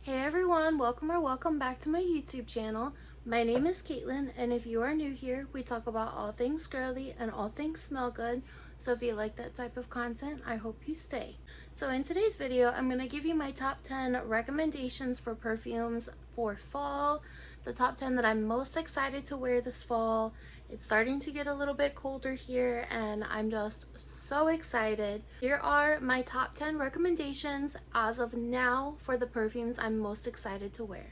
Hey everyone, welcome back to my YouTube channel. My name is Caitlin, and if you are new here, we talk about all things girly and all things smell good. So if you like that type of content, I hope you stay. So in today's video, I'm going to give you my top 10 recommendations for perfumes for fall. The top 10 that I'm most excited to wear this fall. It's starting to get a little bit colder here and I'm just so excited. Here are my top 10 recommendations as of now for the perfumes I'm most excited to wear.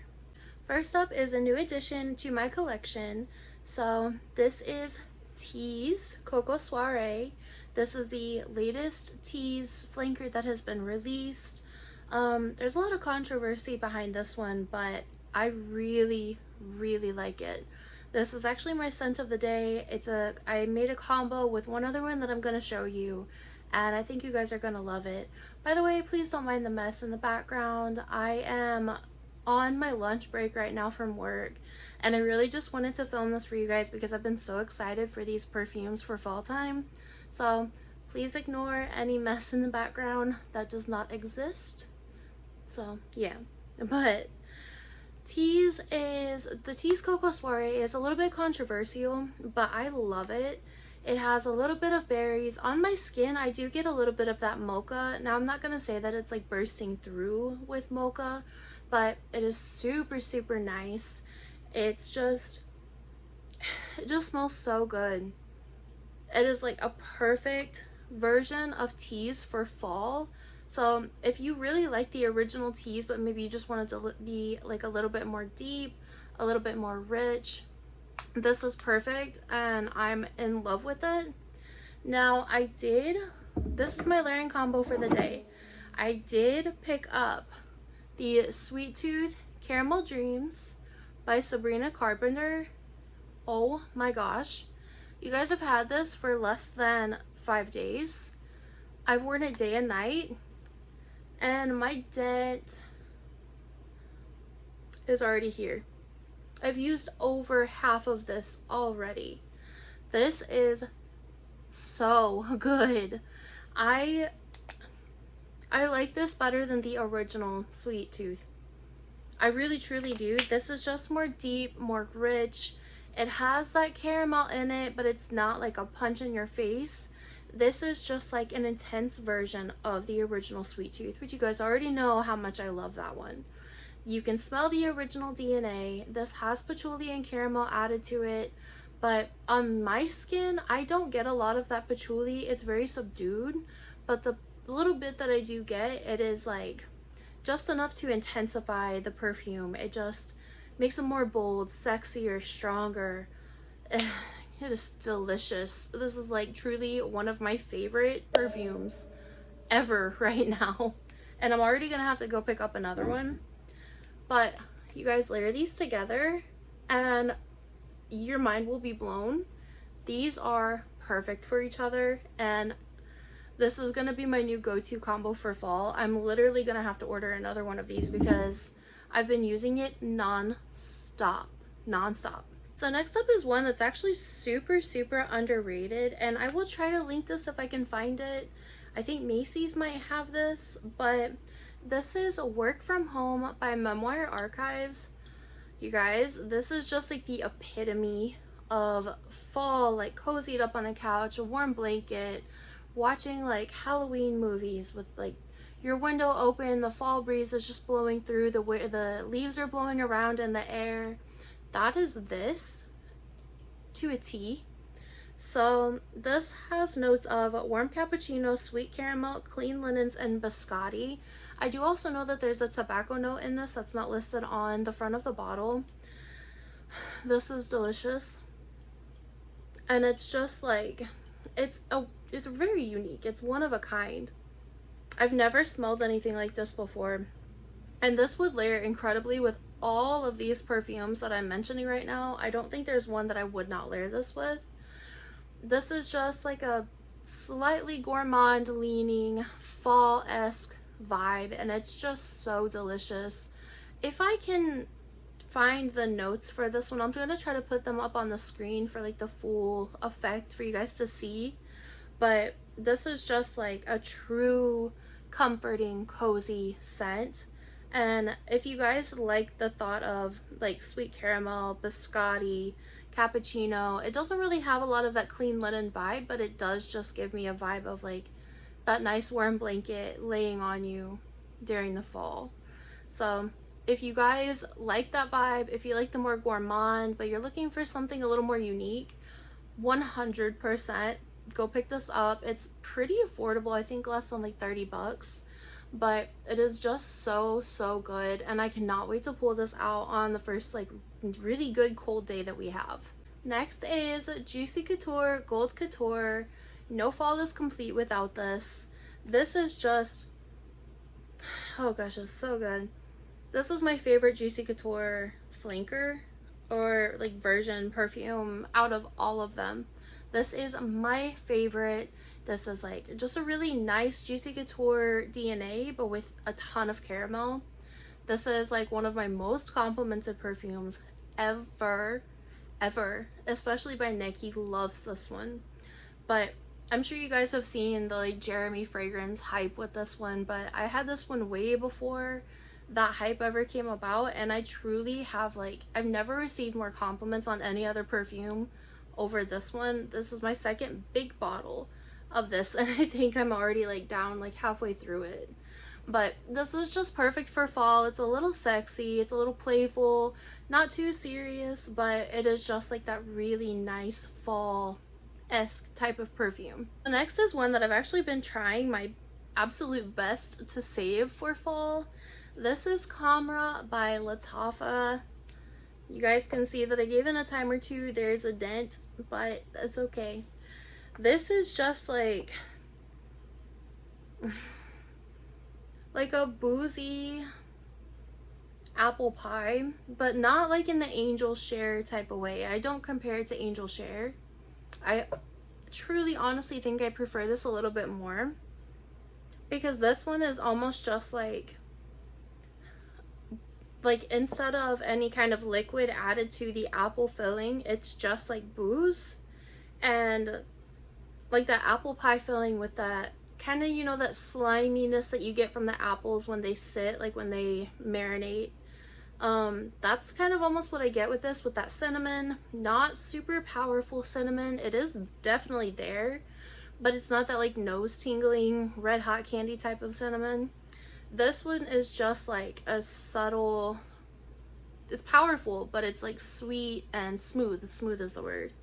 First up is a new addition to my collection. So this is Tease Coco Soiree. This is the latest Tease flanker that has been released. There's a lot of controversy behind this one, but I really like it. This is actually my scent of the day. I made a combo with one other one that I'm going to show you, and I think you guys are going to love it. By the way, please don't mind the mess in the background. I am on my lunch break right now from work, and I really just wanted to film this for you guys because I've been so excited for these perfumes for fall time. So please ignore any mess in the background that does not exist. So yeah, but the Tease Coco Soiree is a little bit controversial, but I love it. It has a little bit of berries. On my skin, I do get a little bit of that mocha. Now, I'm not going to say that it's like bursting through with mocha, but it is super nice. It just smells so good. It is like a perfect version of Tease for fall. So if you really like the original Tease, but maybe you just wanted to be like a little bit more deep, a little bit more rich, this is perfect and I'm in love with it. Now this is my layering combo for the day. I did pick up the Sweet Tooth Caramel Dreams by Sabrina Carpenter. Oh my gosh. You guys have had this for less than 5 days. I've worn it day and night, and my dent is already here. I've used over half of this already. This is so good. I like this better than the original Sweet Tooth. I really truly do. This is just more deep, more rich. It has that caramel in it, but it's not like a punch in your face. This is just like an intense version of the original Sweet Tooth, which you guys already know how much I love that one. You can smell the original DNA. This has patchouli and caramel added to it, but on my skin, I don't get a lot of that patchouli. It's very subdued, but the little bit that I do get, it is like just enough to intensify the perfume. It just makes it more bold, sexier, stronger. It is delicious. This is like truly one of my favorite perfumes ever right now. And I'm already gonna have to go pick up another one. But you guys layer these together and your mind will be blown. These are perfect for each other, and this is gonna be my new go-to combo for fall. I'm literally gonna have to order another one of these because I've been using it non-stop. So next up is one that's actually super underrated, and I will try to link this if I can find it. I think Macy's might have this, but this is Work From Home by Memoir Archives. You guys, this is just like the epitome of fall, like cozied up on the couch, a warm blanket, watching like Halloween movies with like your window open, the fall breeze is just blowing through, the leaves are blowing around in the air. That is this to a T. So this has notes of warm cappuccino, sweet caramel, clean linens, and biscotti. I do also know that there's a tobacco note in this that's not listed on the front of the bottle. This is delicious. And it's just like, it's very unique. It's one of a kind. I've never smelled anything like this before. And this would layer incredibly with all of these perfumes that I'm mentioning right now. I don't think there's one that I would not layer this with. This is just like a slightly gourmand leaning fall-esque vibe, and it's just so delicious. If I can find the notes for this one, I'm gonna try to put them up on the screen for like the full effect for you guys to see. But this is just like a true comforting, cozy scent. And if you guys like the thought of like sweet caramel, biscotti, cappuccino, it doesn't really have a lot of that clean linen vibe, but it does just give me a vibe of like that nice warm blanket laying on you during the fall. So if you guys like that vibe, if you like the more gourmand, but you're looking for something a little more unique, 100% go pick this up. It's pretty affordable, I think less than like 30 bucks, but it is just so good, and I cannot wait to pull this out on the first like really good cold day that we have. Next is Juicy Couture Gold Couture. No fall is complete without this. This is just, oh gosh, it's so good. This is my favorite Juicy Couture flanker or like version perfume out of all of them. This is my favorite. This is like just a really nice Juicy Couture DNA, but with a ton of caramel. This is like one of my most complimented perfumes ever, especially by Nick. He loves this one. But I'm sure you guys have seen the like Jeremy fragrance hype with this one, but I had this one way before that hype ever came about, and I truly have like, I've never received more compliments on any other perfume over this one. This is my second big bottle of this, and I think I'm already like down like halfway through it. But this is just perfect for fall. It's a little sexy, it's a little playful, not too serious, but it is just like that really nice fall-esque type of perfume. The next is one that I've actually been trying my absolute best to save for fall. This is Camera by Latava. You guys can see that I gave it a time or two. There's a dent, but that's okay. This is just like a boozy apple pie, but not like in the Angel Share type of way. I don't compare it to Angel Share. I truly honestly think I prefer this a little bit more, because this one is almost just like instead of any kind of liquid added to the apple filling, it's just like booze and like that apple pie filling with that kind of, you know, that sliminess that you get from the apples when they sit, like when they marinate. That's kind of almost what I get with this, with that cinnamon. Not super powerful cinnamon. It is definitely there, but it's not that like nose tingling red hot candy type of cinnamon. This one is just like a subtle, it's powerful, but it's like sweet and smooth. Smooth is the word.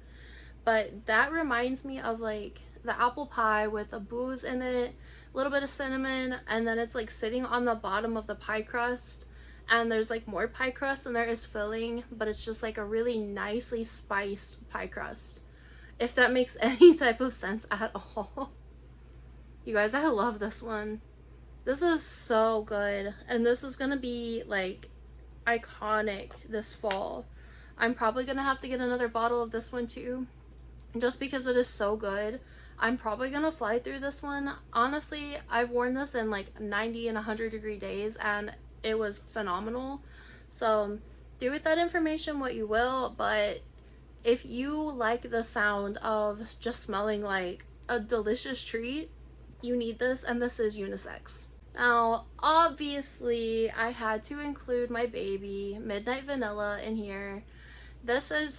But that reminds me of like the apple pie with a booze in it, a little bit of cinnamon, and then it's like sitting on the bottom of the pie crust, and there's like more pie crust than there is filling, but it's just like a really nicely spiced pie crust, if that makes any type of sense at all. You guys, I love this one. This is so good, and this is gonna be like iconic this fall. I'm probably gonna have to get another bottle of this one too, just because it is so good. I'm probably gonna fly through this one. Honestly, I've worn this in like 90 and 100 degree days, and it was phenomenal. So do with that information what you will, but if you like the sound of just smelling like a delicious treat, you need this, and this is unisex. Now, obviously, I had to include my baby, Midnight Vanilla, in here. This is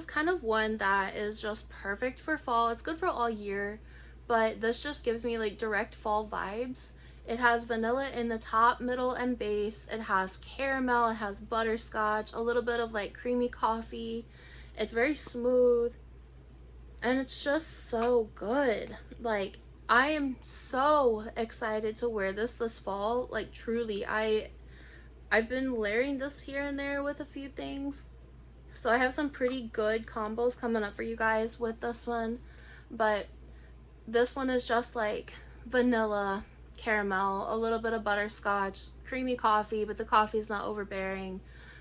kind of one that is just perfect for fall. It's good for all year, but this just gives me like direct fall vibes. It has vanilla in the top, middle, and base. It has caramel, it has butterscotch, a little bit of like creamy coffee. It's very smooth, and it's just so good. Like, I am so excited to wear this fall. Like, truly, I've been layering this here and there with a few things, so I have some pretty good combos coming up for you guys with this one. But this one is just like vanilla, caramel, a little bit of butterscotch, creamy coffee, but the coffee is not overbearing.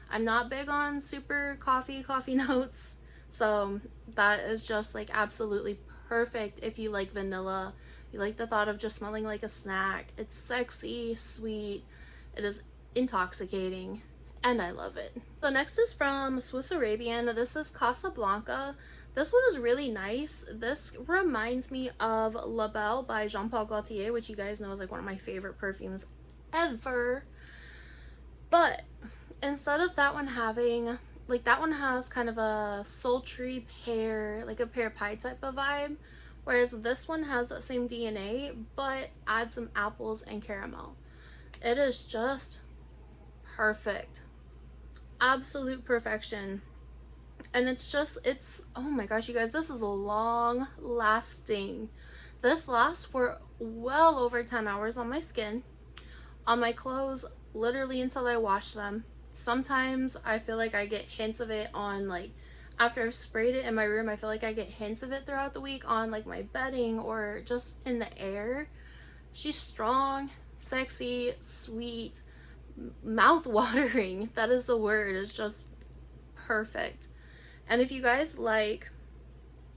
I'm not big on super coffee notes, so that is just like absolutely perfect if you like vanilla. You like the thought of just smelling like a snack. It's sexy, sweet, it is intoxicating, and I love it. So next is from Swiss Arabian. This is Casablanca. This one is really nice. This reminds me of La Belle by Jean Paul Gaultier, which you guys know is like one of my favorite perfumes ever. instead of that one having, like, that one has kind of a sultry pear, like a pear pie type of vibe, whereas this one has that same DNA but adds some apples and caramel. It is just perfect, absolute perfection. And it's just, it's, oh my gosh, you guys, this is long lasting. This lasts for well over 10 hours on my skin, on my clothes, literally until I wash them. Sometimes I feel like I get hints of it on, like, after I've sprayed it in my room, I feel like I get hints of it throughout the week on, like, my bedding or just in the air. She's strong, sexy, sweet, mouth-watering. That is the word. It's just perfect. And if you guys like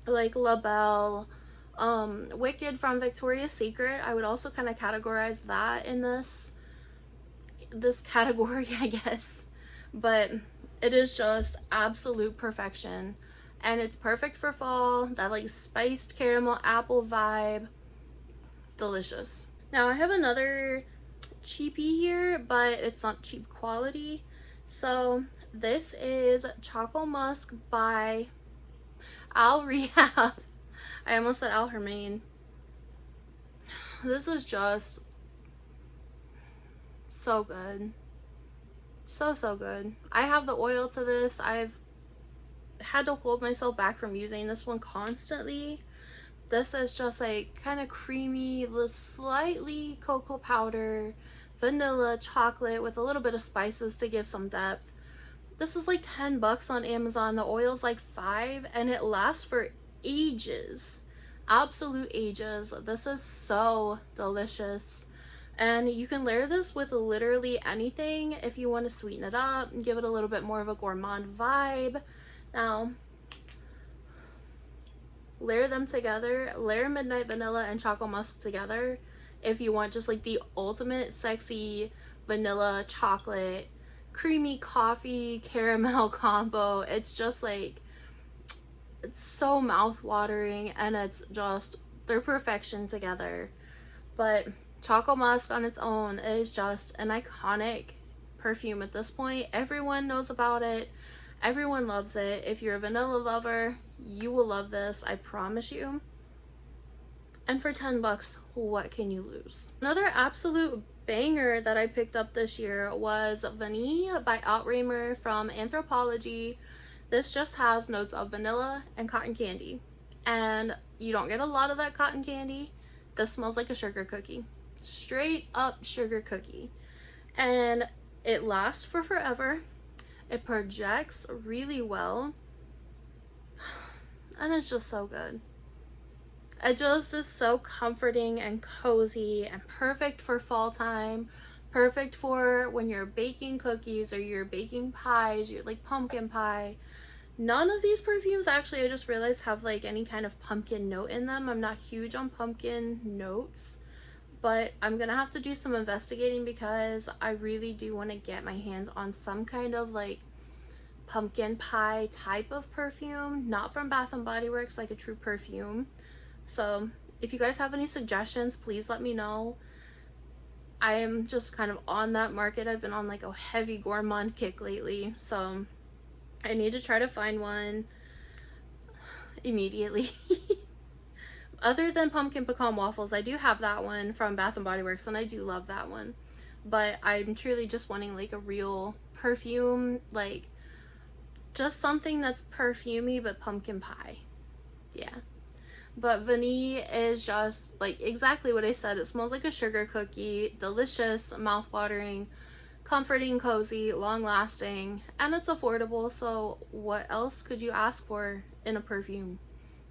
La Belle, Wicked from Victoria's Secret, I would also kind of categorize that in this category, I guess. But it is just absolute perfection, and it's perfect for fall. That like spiced caramel apple vibe, delicious. Now I have another cheapie here, but it's not cheap quality. So this is Choco Musk by Al Rehab. I almost said Al Hermaine. This is just so good. So good. I have the oil to this. I've had to hold myself back from using this one constantly. This is just like kind of creamy with slightly cocoa powder, vanilla, chocolate with a little bit of spices to give some depth. This is like 10 bucks on Amazon. The oil's like $5 and it lasts for ages. Absolute ages. This is so delicious. And you can layer this with literally anything if you want to sweeten it up and give it a little bit more of a gourmand vibe. Now, layer them together. Layer Midnight Vanilla and Choco Musk together if you want just like the ultimate sexy vanilla chocolate creamy coffee caramel combo. It's just like, it's so mouth-watering, and it's just, they're perfection together. But Choco Musk on its own is just an iconic perfume at this point. Everyone knows about it. Everyone loves it. If you're a vanilla lover, you will love this, I promise you. And for 10 bucks, what can you lose? Another absolute banger that I picked up this year was Vanille by Outramer from Anthropologie. This just has notes of vanilla and cotton candy. And you don't get a lot of that cotton candy. This smells like a sugar cookie. Straight up sugar cookie. And it lasts for forever. It projects really well. And it's just so good. It just is so comforting and cozy and perfect for fall time. Perfect for when you're baking cookies or you're baking pies, you're like pumpkin pie. None of these perfumes actually, I just realized, have like any kind of pumpkin note in them. I'm not huge on pumpkin notes, but I'm gonna have to do some investigating because I really do want to get my hands on some kind of like pumpkin pie type of perfume, not from Bath and Body Works, like a true perfume. So if you guys have any suggestions, please let me know. I am just kind of on that market. I've been on like a heavy gourmand kick lately, so I need to try to find one immediately. Other than pumpkin pecan waffles, I do have that one from Bath and Body Works, and I do love that one. But I'm truly just wanting like a real perfume, like just something that's perfumey but pumpkin pie. Yeah. But Vanille is just like exactly what I said. It smells like a sugar cookie, delicious, mouth-watering, comforting, cozy, long-lasting, and it's affordable. So what else could you ask for in a perfume?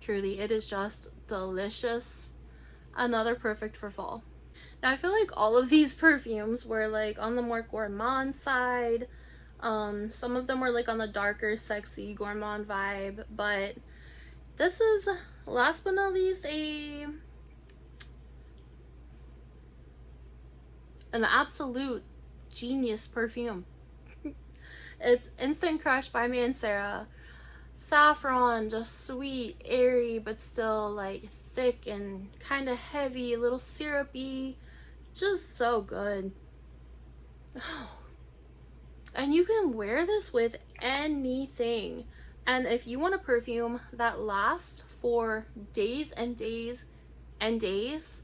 Truly, it is just delicious. Another perfect for fall. Now I feel like all of these perfumes were like on the more gourmand side. Some of them were like on the darker, sexy gourmand vibe, but this is, last but not least, an absolute genius perfume. It's Instant Crush by Mancera. Saffron, just sweet, airy, but still like thick and kind of heavy, a little syrupy. Just so good. And you can wear this with anything. And if you want a perfume that lasts for days and days and days,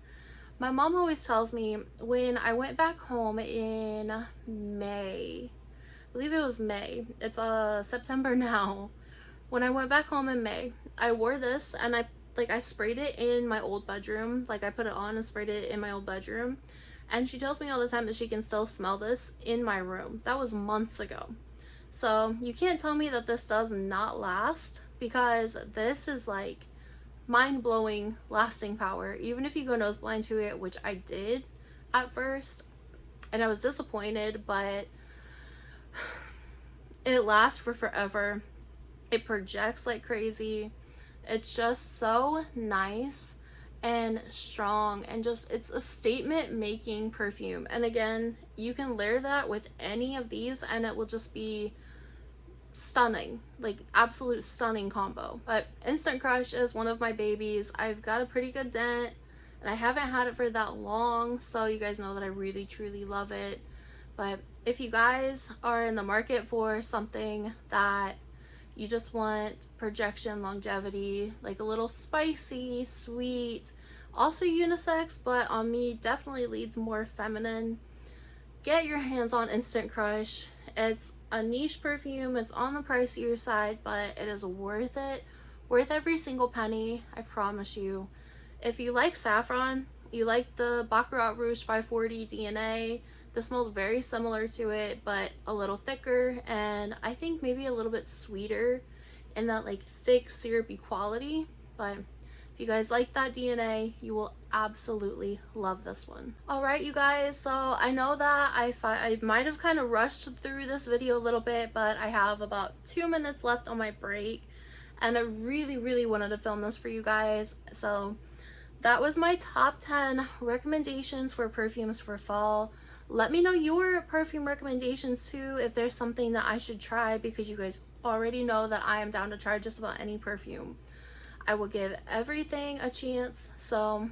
my mom always tells me, when I went back home in May, I believe it was May, it's September now. When I went back home in May, I wore this and I sprayed it in my old bedroom. Like, I put it on and sprayed it in my old bedroom. And she tells me all the time that she can still smell this in my room. That was months ago. So you can't tell me that this does not last, because this is like mind-blowing lasting power. Even if you go nose blind to it, which I did at first, and I was disappointed, but it lasts for forever. It projects like crazy. It's just so nice and strong, and just, it's a statement making perfume. And again, you can layer that with any of these and it will just be stunning, like absolute stunning combo. But Instant Crush is one of my babies. I've got a pretty good dent and I haven't had it for that long, so you guys know that I really truly love it. But if you guys are in the market for something that you just want projection, longevity, like a little spicy, sweet, also unisex, but on me definitely leads more feminine, get your hands on Instant Crush. It's a niche perfume, it's on the pricier side, but it is worth it, worth every single penny, I promise you. If you like saffron, you like the Baccarat Rouge 540 DNA, this smells very similar to it, but a little thicker, and I think maybe a little bit sweeter in that like thick syrupy quality. But if you guys like that DNA, you will absolutely love this one. All right, you guys, so I know that I might have kind of rushed through this video a little bit, but I have about 2 minutes left on my break, and I really wanted to film this for you guys. So that was my top 10 recommendations for perfumes for fall. Let me know your perfume recommendations too, if there's something that I should try, because you guys already know that I am down to try just about any perfume. I will give everything a chance, so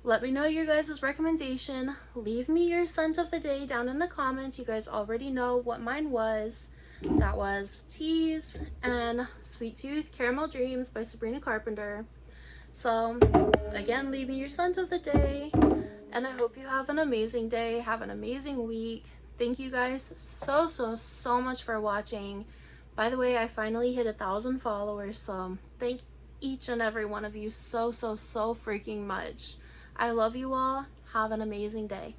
let me know your guys' recommendation. Leave me your scent of the day down in the comments. You guys already know what mine was. That was Tease and Sweet Tooth Caramel Dreams by Sabrina Carpenter. So again, leave me your scent of the day, and I hope you have an amazing day, have an amazing week. Thank you guys so much for watching. By the way, I finally hit 1,000 followers, so thank each and every one of you so freaking much. I love you all. Have an amazing day.